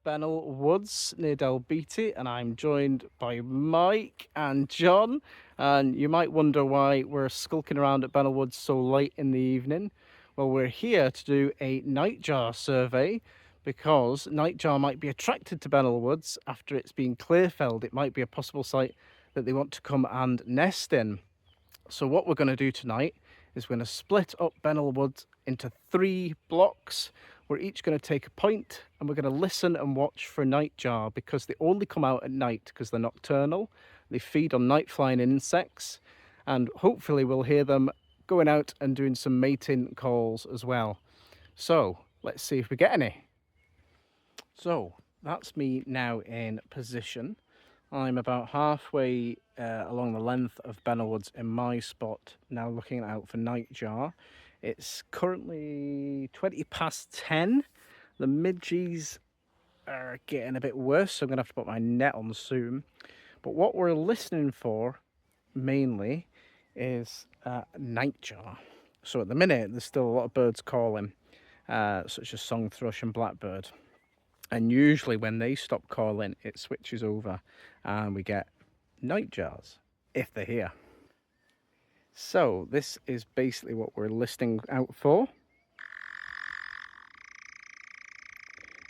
Bennel Woods near Delbeatty, and I'm joined by Mike and John. And you might wonder why we're skulking around at Bennel Woods so late in the evening. Well, we're here to do a nightjar survey because nightjar might be attracted to Bennel Woods after it's been clear felled. It might be a possible site that they want to come and nest in. So what we're going to do tonight is we're going to split up Bennel Wood into 3 blocks. We're each going to take a point and we're going to listen and watch for nightjar because they only come out at night because they're nocturnal. They feed on night flying insects, and hopefully we'll hear them going out and doing some mating calls as well. So let's see if we get any. So that's me now in position. I'm about halfway along the length of Bennel Woods in my spot, now looking out for nightjar. It's currently 20 past 10. The midges are getting a bit worse, so I'm going to have to put my net on soon. But what we're listening for mainly is nightjar. So at the minute, there's still a lot of birds calling, such as song thrush and blackbird. And usually when they stop calling, it switches over and we get nightjars, if they're here. So this is basically what we're listening out for.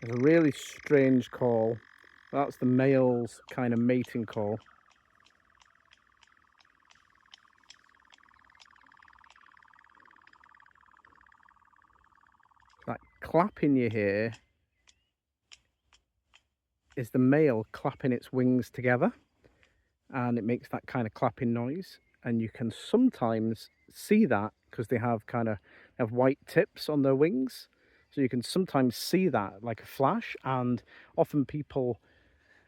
It's a really strange call. That's the male's kind of mating call. That clapping you hear is the male clapping its wings together, and it makes that kind of clapping noise. And you can sometimes see that because they have have white tips on their wings, so you can sometimes see that like a flash. And often people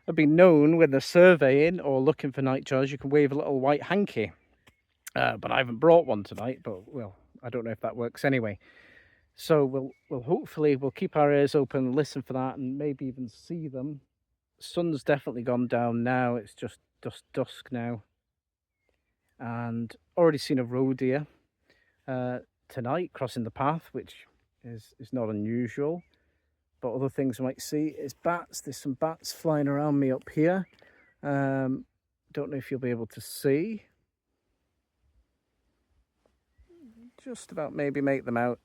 have been known when they're surveying or looking for nightjars, you can wave a little white hanky, but I haven't brought one tonight, but well, I don't know if that works anyway. So we'll hopefully keep our ears open, listen for that, and maybe even see them. Sun's definitely gone down now. It's just dusk now, and already seen a roe deer tonight crossing the path, which is not unusual. But other things I might see is bats. There's some bats flying around me up here. Don't know if you'll be able to see. Just about maybe make them out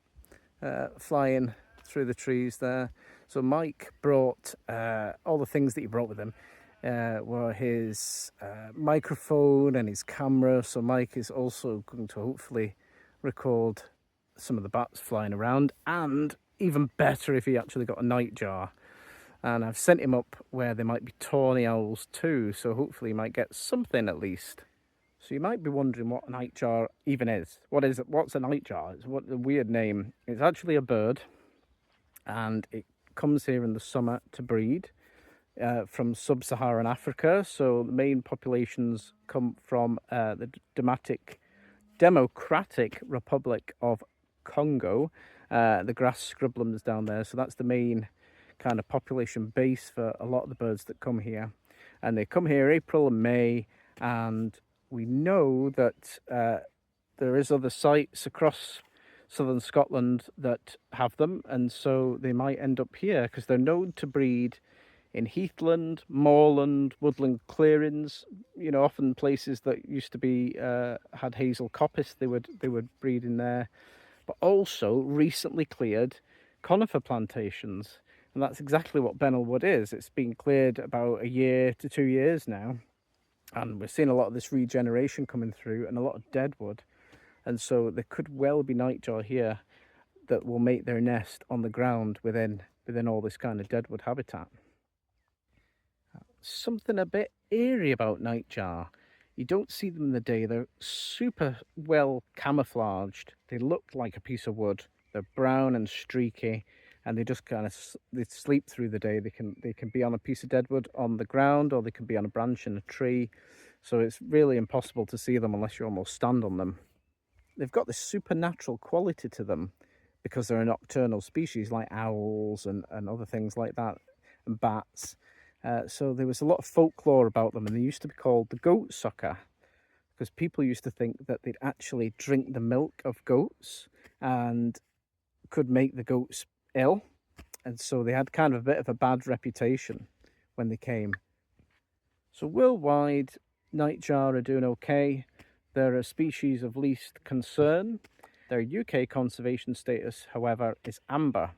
flying through the trees there. So Mike brought all the things that he brought with him were his microphone and his camera. So Mike is also going to hopefully record some of the bats flying around, and even better if he actually got a nightjar. And I've sent him up where there might be tawny owls too, so hopefully he might get something at least. So you might be wondering what a nightjar even is. What's a nightjar? It's a weird name. It's actually a bird, and it comes here in the summer to breed from sub-Saharan Africa. So the main populations come from the Democratic Republic of Congo, the grass scrublands down there. So that's the main kind of population base for a lot of the birds that come here. And they come here April and May, and we know that there is other sites across southern Scotland that have them, and so they might end up here because they're known to breed in heathland, moorland, woodland clearings. You know, often places that used to be had hazel coppice, they would breed in there, but also recently cleared conifer plantations, and that's exactly what Bennel Wood is. It's been cleared about a year to 2 years now, and we're seeing a lot of this regeneration coming through and a lot of deadwood. And so there could well be nightjar here that will make their nest on the ground within all this kind of deadwood habitat. Something a bit eerie about nightjar. You don't see them in the day. They're super well camouflaged. They look like a piece of wood. They're brown and streaky, and they just they sleep through the day. They can be on a piece of deadwood on the ground, or they can be on a branch in a tree. So it's really impossible to see them unless you almost stand on them. They've got this supernatural quality to them because they're a nocturnal species, like owls and other things like that, and bats. So there was a lot of folklore about them, and they used to be called the goat sucker because people used to think that they'd actually drink the milk of goats and could make the goats ill. and so they had kind of a bit of a bad reputation when they came. So worldwide, Nightjar are doing okay. They're a species of least concern. Their UK conservation status, however, is amber,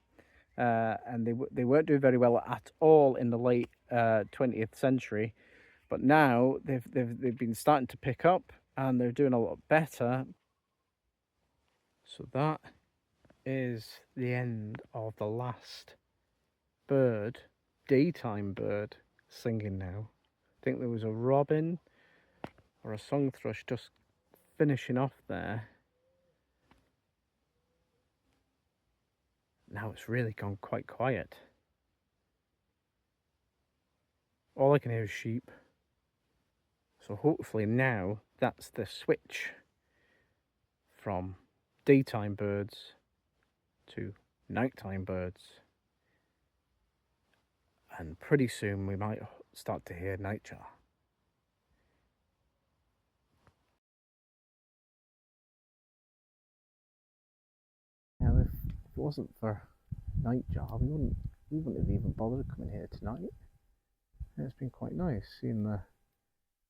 and they weren't doing very well at all in the late 20th century. But now they've been starting to pick up, and they're doing a lot better. So that is the end of the last bird, daytime bird, singing now. I think there was a robin or a song thrush just finishing off there. Now it's really gone quite quiet. All I can hear is sheep. So hopefully now that's the switch from daytime birds to nighttime birds. And pretty soon we might start to hear Nightjar. Now if it wasn't for Nightjar, we wouldn't have even bothered coming here tonight. It's been quite nice seeing the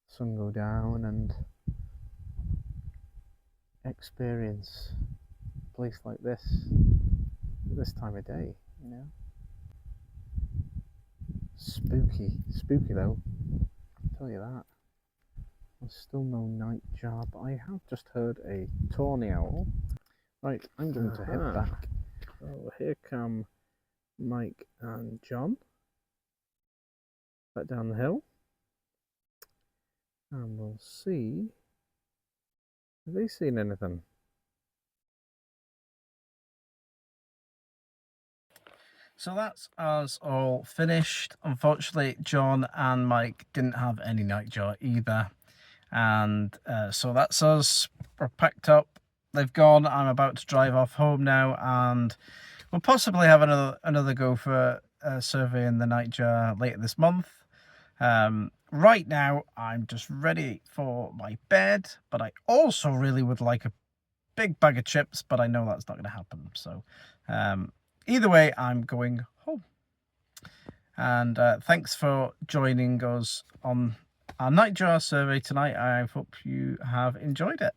sun go down and experience a place like this at this time of day, you know. Spooky though, I'll tell you that. There's still no Nightjar, but I have just heard a tawny owl. Right, I'm going to head back. So here come Mike and John back down the hill, and we'll see. Have they seen anything? So that's us all finished. Unfortunately, John and Mike didn't have any Nightjar either, and so that's us. We're packed up. They've gone. I'm about to drive off home now, and we'll possibly have another go for surveying the Nightjar later this month. Right now, I'm just ready for my bed, but I also really would like a big bag of chips, but I know that's not going to happen. So either way, I'm going home. And thanks for joining us on our Nightjar survey tonight. I hope you have enjoyed it.